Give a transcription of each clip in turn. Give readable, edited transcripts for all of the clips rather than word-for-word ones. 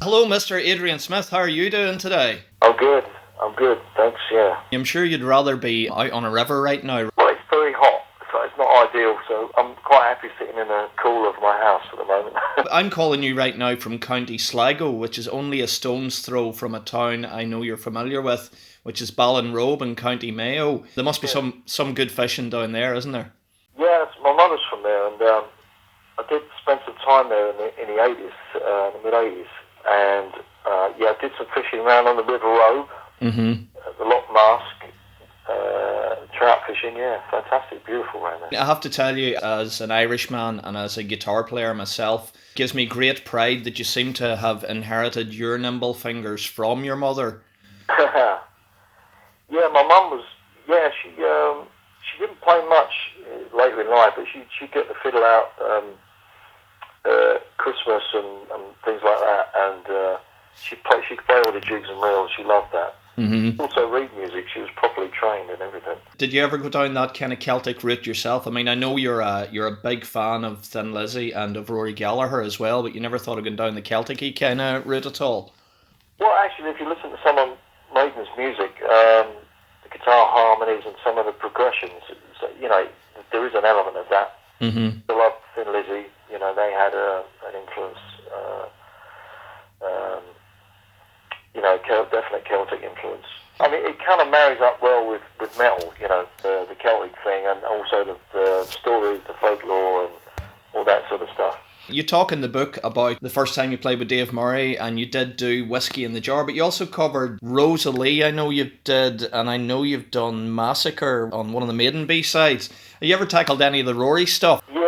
Hello, Mr. Adrian Smith. How are you doing today? I'm good. Thanks, yeah. I'm sure you'd rather be out on a river right now. Well, it's very hot, so it's not ideal, so I'm quite happy sitting in the cool of my house at the moment. I'm calling you right now from County Sligo, which is only a stone's throw from a town I know you're familiar with, which is Ballinrobe in County Mayo. There must be some good fishing down there, isn't there? Yeah, my mother's from there, and I did spend some time there in the 80s, the mid-80s, and I did some fishing around on the River Robe, the Loch Mask, trout fishing, fantastic, beautiful around there. I have to tell you, as an Irishman and as a guitar player myself, it gives me great pride that you seem to have inherited your nimble fingers from your mother. Yeah, my mum was, she didn't play much later in life, but she'd get the fiddle out Christmas and things like that, and she could play all the jigs and reels. She loved that. Also read music. She was properly trained and everything. Did you ever go down that kind of Celtic route yourself? I mean, I know you're a big fan of Thin Lizzy and of Rory Gallagher as well, but you never thought of going down the Celtic-y kind of route at all? Well, actually, if you listen to some of Maiden's music, the guitar harmonies and some of the progressions, there is an element of that. I love Thin Lizzy. They had an influence. Definite Celtic influence. I mean, it kind of marries up well with metal, the Celtic thing, and also the stories, the folklore, and all that sort of stuff. You talk in the book about the first time you played with Dave Murray, and you did do Whiskey in the Jar, but you also covered Rosalie, I know you did, and I know you've done Massacre on one of the Maiden B-sides. Have you ever tackled any of the Rory stuff? Yeah,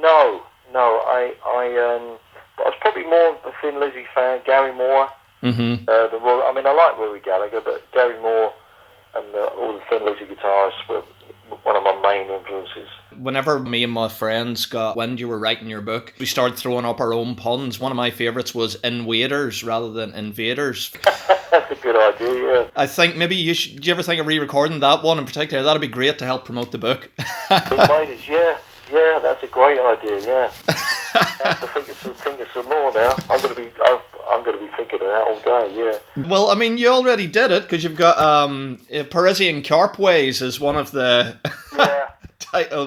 no, I was probably more of a Thin Lizzy fan, Gary Moore. I like Rory Gallagher, but Gary Moore and all the Thin Lizzy guitarists were one of my main influences. Whenever me and my friends got wind you were writing your book, we started throwing up our own puns. One of my favourites was invaders rather than invaders. That's a good idea, yeah. I think maybe do you ever think of re-recording that one in particular? That'd be great to help promote the book. Invaders, yeah, that's a great idea, yeah. I have to think of some more now. I'm going to be thinking of that all day, yeah. Well, I mean, you already did it, because you've got Parisian Carpways as one of the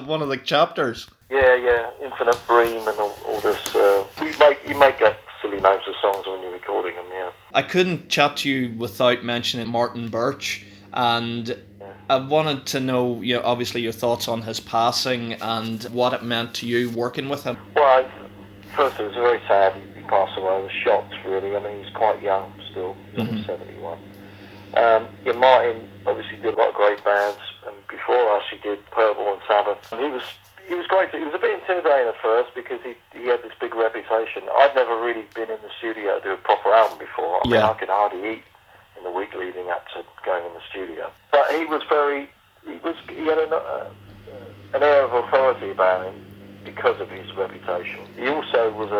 one of the chapters. Yeah, Infinite Bream and all this. You make up silly names of songs when you're recording them, yeah. I couldn't chat to you without mentioning Martin Birch, and I wanted to know, obviously your thoughts on his passing and what it meant to you working with him. Well, first it was very sad he passed away. I was shocked, really. I mean, he's quite young still, 71. Martin obviously did a lot of great bands, and before us he did Purple and Sabbath. And he was great. He was a bit intimidating at first because he had this big reputation. I'd never really been in the studio to do a proper album before. I mean, I could hardly eat in the week leading up to going in the studio. But he had an air of authority about him because of his reputation. He also was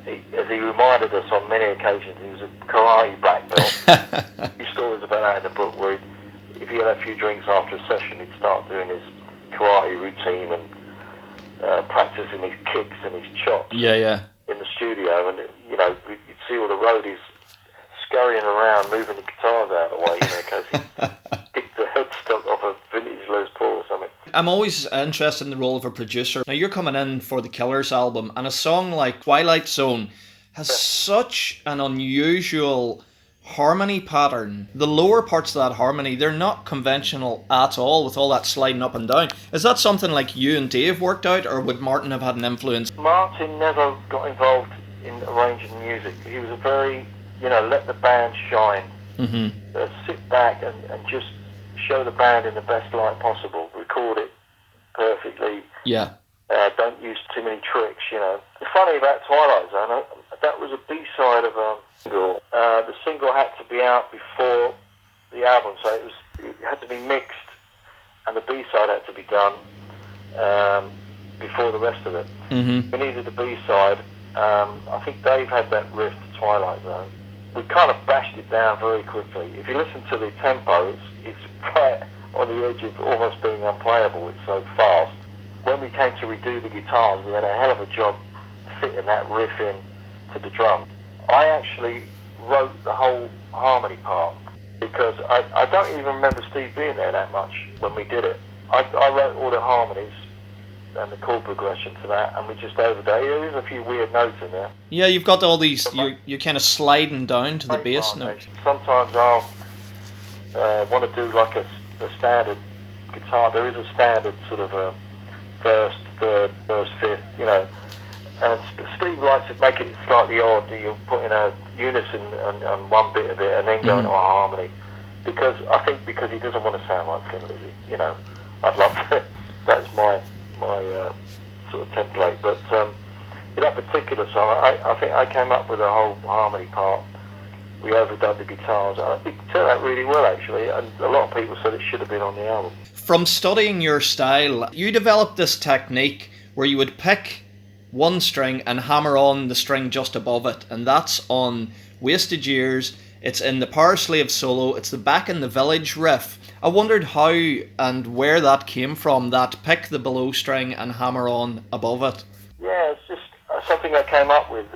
as he reminded us on many occasions, he was a karate black belt. His stories about that in the book, where if he had a few drinks after a session, he'd start doing his karate routine and practicing his kicks and his chops in the studio. And, you'd see all the roadies scurrying around, moving the guitars out of the way, in case he kicked the headstock off a vintage Les Paul or something. I'm always interested in the role of a producer. Now, you're coming in for the Killers album, and a song like Twilight Zone has such an unusual harmony pattern. The lower parts of that harmony, they're not conventional at all, with all that sliding up and down. Is that something like you and Dave worked out, or would Martin have had an influence? Martin never got involved in arranging music. He was a very, let the band shine. Sit back and just show the band in the best light possible. Record it perfectly. Yeah. Don't use too many tricks, The funny about Twilight Zone, that was a B-side of a single. The single had to be out before the album, so it had to be mixed, and the B-side had to be done before the rest of it. We needed the B-side. I think Dave had that riff to Twilight Zone. We kind of bashed it down very quickly. If you listen to the tempo, it's right on the edge of almost being unplayable. It's so fast. When we came to redo the guitars, we had a hell of a job fitting that riff in to the drum. I actually wrote the whole harmony part because I don't even remember Steve being there that much when we did it. I wrote all the harmonies and the chord progression to that, and we just overdid. There is a few weird notes in there. Yeah, you've got all these. You're kind of sliding down to the bass note. Sometimes I'll want to do like a standard guitar. There is a standard sort of a first, third, first, fifth, you know. And Steve likes to make it slightly odd. You're putting a unison on one bit of it and then going to a harmony. Because he doesn't want to sound like Thin Lizzy. You know, I'd love to. That's my sort of template. But in that particular song, I think I came up with a whole harmony part. We overdone the guitars. I think it turned out really well, actually. And a lot of people said it should have been on the album. From studying your style, you developed this technique where you would pick one string and hammer on the string just above it, and that's on Wasted Years. It's in the Powerslave solo. It's the Back in the Village riff. I wondered how and where that came from, that pick the below string and hammer on above it. Yeah, it's just something I came up with,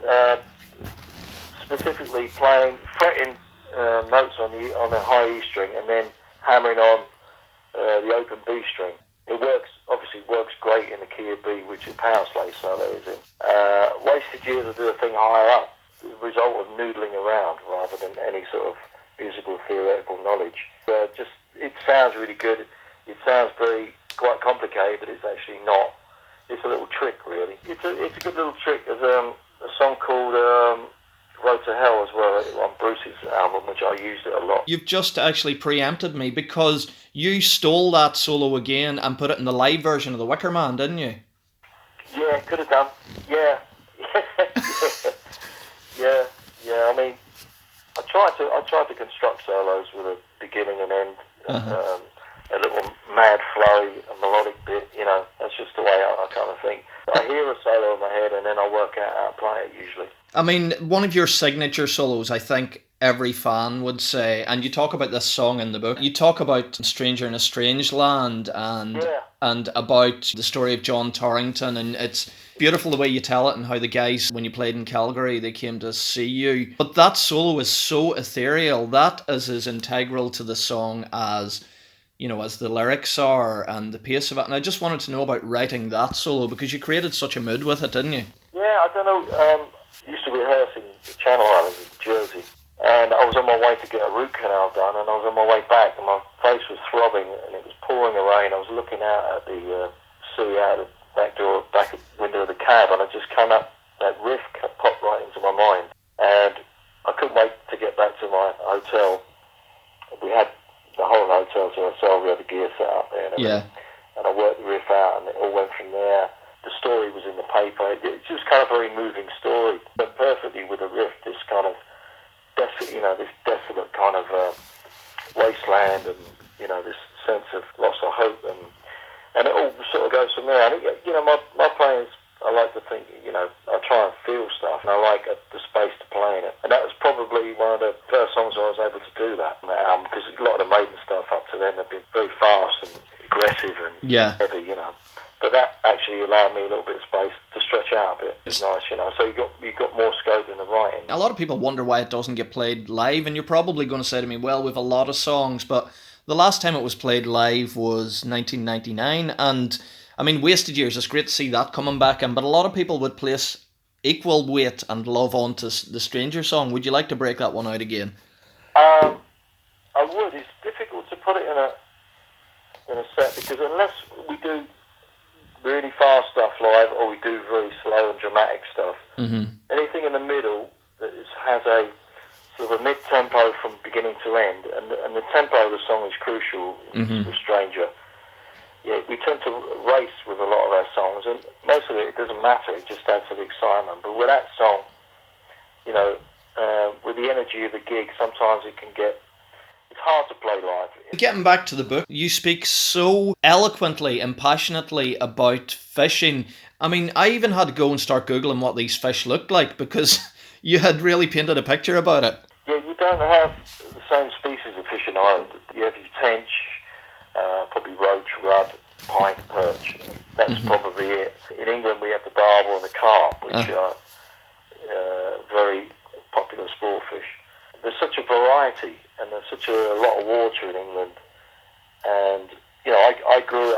specifically fretting notes on the high E string and then hammering on the open B string. It obviously works great in the key of B, which is Powerslave solo is in. Wasted Years, I do a thing higher up, the result of noodling around rather than any sort of musical theoretical knowledge. It sounds really good. It sounds quite complicated, but it's actually not. It's a little trick, really. It's a good little trick. There's a song called Road to Hell as well on Bruce's album, which I used it a lot. You've just actually preempted me because you stole that solo again and put it in the live version of the Wicker Man, didn't you? Yeah, could have done. Yeah. Yeah. I mean, I tried to construct solos with a beginning and end, a little mad flowy, a melodic bit. You know, that's just the way I kind of think. I hear a solo in my head and then I work out how to play it usually. I mean, one of your signature solos, I think every fan would say, and you talk about this song in the book, you talk about Stranger in a Strange Land and about the story of John Torrington, and it's beautiful the way you tell it and how the guys, when you played in Calgary, they came to see you. But that solo is so ethereal. That is as integral to the song as, you know, as the lyrics are and the pace of it. And I just wanted to know about writing that solo because you created such a mood with it, didn't you? Yeah, I don't know. Used to rehearse in the Channel Islands in Jersey, and I was on my way to get a root canal done, and I was on my way back, and my face was throbbing, and it was pouring rain. I was looking out at the sea out of the back window of the cab, and I just came up, that riff popped right into my mind, and I couldn't wait to get back to my hotel. We had the whole hotel to ourselves. We had the gear set up there, and I worked the riff out, and it all went from there. The story was in the paper. It's just kind of a very moving story, but perfectly with a riff. This kind of this desolate kind of wasteland, and this sense of loss of hope, and it all sort of goes from there. And my playing is, I like to think, I try and feel stuff, and I like the space to play in it. And that was probably one of the first songs I was able to do that on that album, because a lot of the Maiden stuff up to then have been very fast and aggressive and heavy, But that actually allowed me a little bit of space to stretch out a bit. It's nice, So you got more scope in the writing. A lot of people wonder why it doesn't get played live, and you're probably going to say to me, well, we've a lot of songs, but the last time it was played live was 1999, and I mean, Wasted Years, it's great to see that coming back in, but a lot of people would place equal weight and love onto the Stranger song. Would you like to break that one out again? I would. It's difficult to put it in a set, because unless we do really fast stuff live, or we do very slow and dramatic stuff. Anything in the middle that has a sort of a mid-tempo from beginning to end, and the tempo of the song is crucial with Stranger. Yeah, we tend to race with a lot of our songs, and most of it doesn't matter, it just adds to the excitement. But with that song, with the energy of the gig, sometimes it's hard to play live. Getting back to the book, you speak so eloquently and passionately about fishing. I mean, I even had to go and start Googling what these fish looked like because you had really painted a picture about it. Yeah, you don't have the same species of fish in Ireland. You have your tench, probably roach, rudd, pike, perch. That's probably it. In England, we have the barbel and the carp, which are very popular sport fish. There's such a variety, and there's such a lot of water in England, and I grew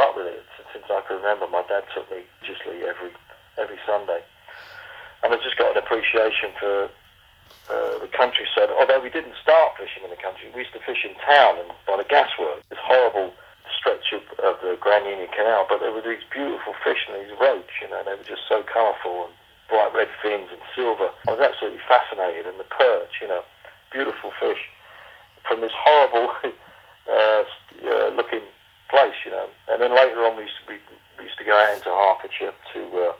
up with it since I can remember. My dad took me religiously every Sunday, and I just got an appreciation for the countryside. Although we didn't start fishing in the country, we used to fish in town and by the gasworks. This horrible stretch of the Grand Union Canal, but there were these beautiful fish and these roach, they were just so colourful, and bright red fins and silver. I was absolutely fascinated, and the perch, beautiful fish from this horrible looking place, And then later on, we used to go out into Hertfordshire to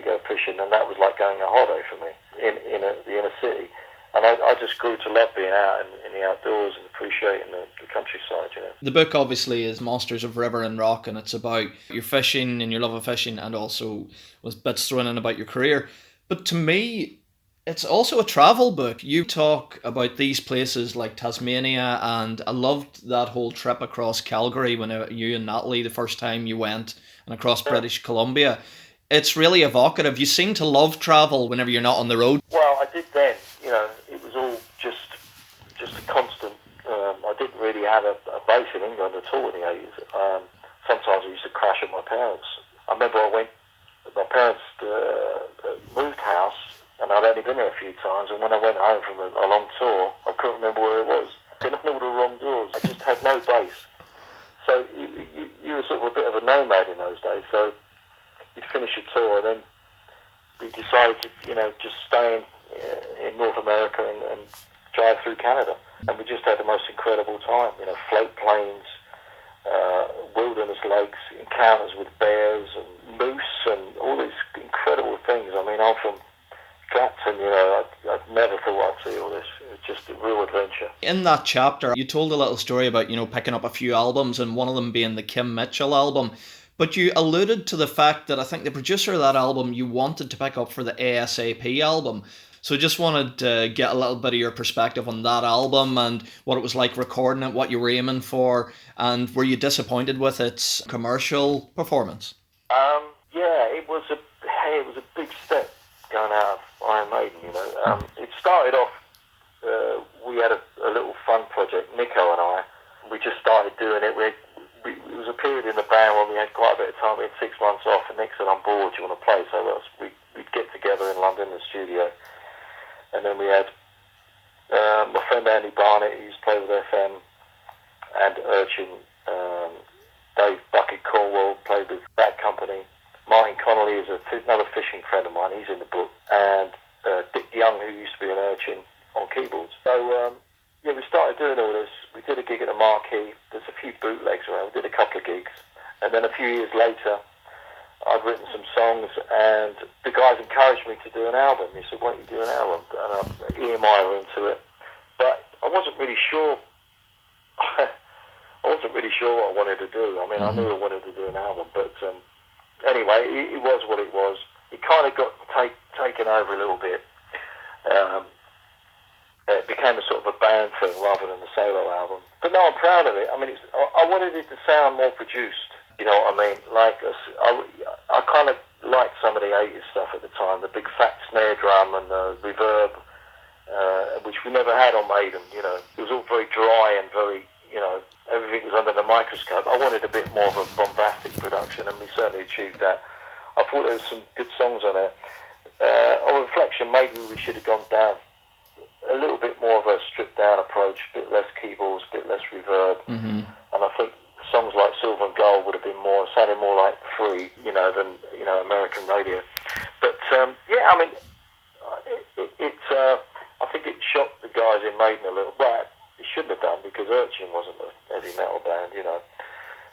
go fishing, and that was like going on a holiday for me in the inner city. And I just grew to love being out in the outdoors and appreciating the countryside, The book obviously is Monsters of River and Rock, and it's about your fishing and your love of fishing, and also was bits thrown in about your career. But to me, it's also a travel book. You talk about these places like Tasmania, and I loved that whole trip across Calgary when you and Natalie, the first time you went, and across British Columbia. It's really evocative. You seem to love travel whenever you're not on the road. Well, I did then. It was all just a constant. I didn't really have a base in England at all in the 80s. Sometimes I used to crash at my parents'. I remember my parents moved house, and I'd only been there a few times, and when I went home from a long tour, I couldn't remember where it was. I didn't know the wrong doors. I just had no base. So you were sort of a bit of a nomad in those days, so you'd finish your tour, and then we decided to, just stay in North America and drive through Canada. And we just had the most incredible time, float planes, wilderness lakes, encounters with bears and moose and all these incredible things. I mean, I'm from Clapton, I'd never thought I'd see all this. It was just a real adventure. In that chapter, you told a little story about, picking up a few albums, and one of them being the Kim Mitchell album. But you alluded to the fact that I think the producer of that album you wanted to pick up for the ASaP album. So just wanted to get a little bit of your perspective on that album and what it was like recording it, what you were aiming for, and were you disappointed with its commercial performance? Yeah, it was a big step going out of Iron Maiden, It started off, we had a little fun project, Nico and I. We just started doing it. It was a period in the band when we had quite a bit of time. We had 6 months off, and Nick said, "I'm bored, do you want to play?" So we'd get together in London in the studio. And then we had my friend Andy Barnett, who used to play with FM, and Urchin, Dave Bucket Cornwall played with that company. Martin Connolly is another fishing friend of mine, he's in the book. And Dick Young, who used to be an Urchin, on keyboards. So, we started doing all this. We did a gig at the Marquee. There's a few bootlegs around. We did a couple of gigs. And then a few years later, I'd written some songs, and the guys encouraged me to do an album. He said, "Why don't you do an album?" And EMI were into it. But I wasn't really sure. I wasn't really sure what I wanted to do. I mean, I knew I wanted to do an album. But anyway, it was what it was. It kind of got taken over a little bit. It became a sort of a band thing rather than a solo album. But no, I'm proud of it. I mean, I wanted it to sound more produced. You know what I mean? Like, I kind of liked some of the 80s stuff at the time, the big fat snare drum and the reverb, which we never had on Maiden, It was all very dry and very, everything was under the microscope. I wanted a bit more of a bombastic production, and we certainly achieved that. I thought there were some good songs on it. On reflection, maybe we should have gone down a little bit more of a stripped-down approach, a bit less keyboards, a bit less reverb, and I think songs like Silver and Gold would have been sounded more like Free, than, American radio. But, I mean, I think it shocked the guys in Maiden a little. Well, it shouldn't have done, because Urchin wasn't a heavy metal band,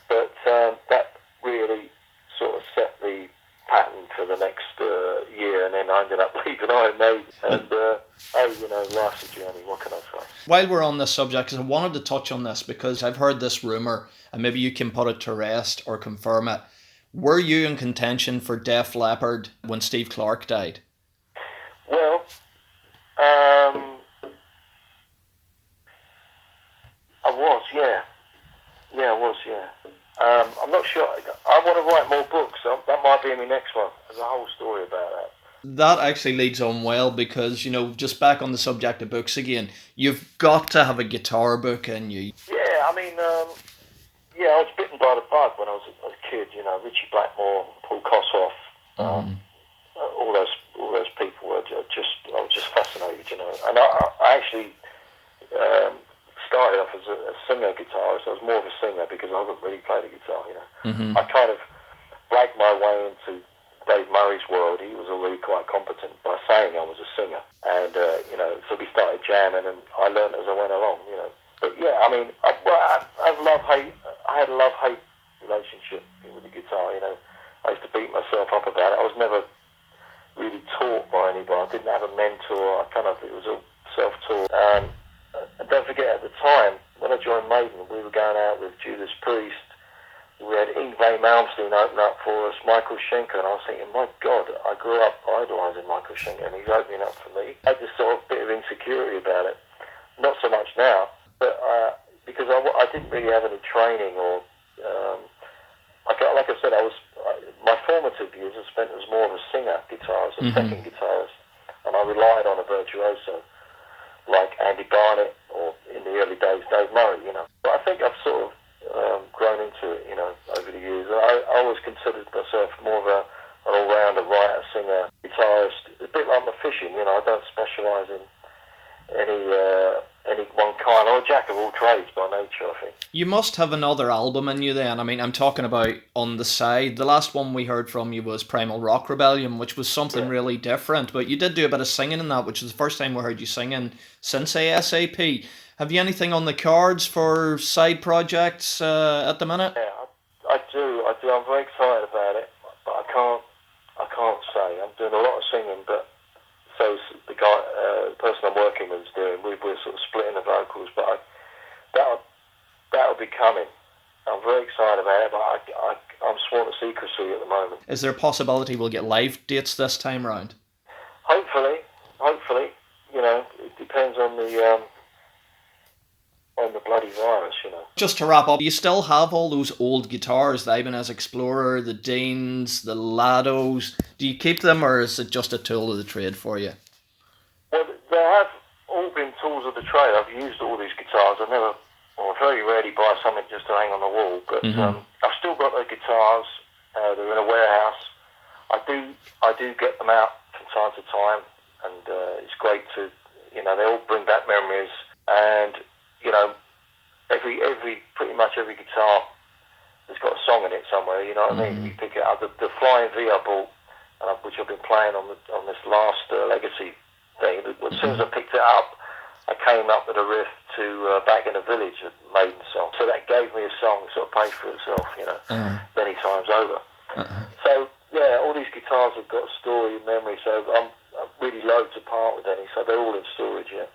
But that really sort of set the pattern for the next year, and then I ended up leaving Iron Maiden. And, life's a journey, what can I say? While we're on this subject, because I wanted to touch on this, because I've heard this rumour, and maybe you can put it to rest or confirm it. Were you in contention for Def Leppard when Steve Clark died? Well, I was, yeah. Yeah, I was, yeah. I'm not sure. I want to write more books. So that might be in my next one. There's a whole story about that. That actually leads on well because, you know, just back on the subject of books again, you've got to have a guitar book in you. Yeah, I mean, I was bitten by the bug when I was a kid. You know, Richie Blackmore, Paul Kossoff, all those people were I was just fascinated. You know, and I actually started off as a singer guitarist. I was more of a singer because I haven't really played the guitar. You know, I kind of blagged my way into Dave Murray's world. He was already quite competent by saying I was a singer, and so we started jamming, and I learned as I went along. You know, but yeah, I mean, I had a love-hate relationship with the guitar. You know, I used to beat myself up about it. I was never really taught by anybody. I didn't have a mentor. It was all self-taught. And don't forget, at the time when I joined Maiden, we were going out with Judas Priest. We had Yngwie Malmsteen open up for us, Michael Schenker, and I was thinking, my God, I grew up idolising Michael Schenker, and he's opening up for me. I had this sort of bit of insecurity about it. Not so much now, but because I didn't really have any training or, like I said, my formative years I spent as more of a singer guitarist, a second guitarist, and I relied on a virtuoso like Andy Barnett or in the early days Dave Murray, you know. But I think I've sort of grown into it, you know, over the years. I always considered myself more of an all-rounder, writer, singer, guitarist, a bit like my fishing, you know. I don't specialise in any one kind. I'm a jack of all trades by nature, I think. You must have another album in you then. I mean, I'm talking about On the Side. The last one we heard from you was Primal Rock Rebellion, which was something really different, but you did do a bit of singing in that, which is the first time we heard you singing since ASaP. Have you anything on the cards for side projects at the minute? Yeah, I do. I'm very excited about it, but I can't say. I'm doing a lot of singing, but so the person I'm working with is doing. We're sort of splitting the vocals, but that'll be coming. I'm very excited about it, but I'm sworn to secrecy at the moment. Is there a possibility we'll get live dates this time round? Hopefully. You know, it depends on the bloody virus, you know. Just to wrap up, you still have all those old guitars, the Ibanez Explorer, the Deans, the Lados. Do you keep them, or is it just a tool of the trade for you? Well, they have all been tools of the trade. I've used all these guitars. I very rarely buy something just to hang on the wall, but I've still got the guitars. They're in a warehouse. I do get them out from time to time, and it's great to, you know, they all bring back memories, and you know, pretty much every guitar has got a song in it somewhere. You know what I mean? You pick it up. The Flying V I bought, which I've been playing on this last Legacy thing. As soon as I picked it up, I came up with a riff to Back in the Village, a Maiden song. So that gave me a song that sort of paid for itself, you know, many times over. So yeah, all these guitars have got a story and memory. So I'm really loath to part with any. So they're all in storage. Yeah.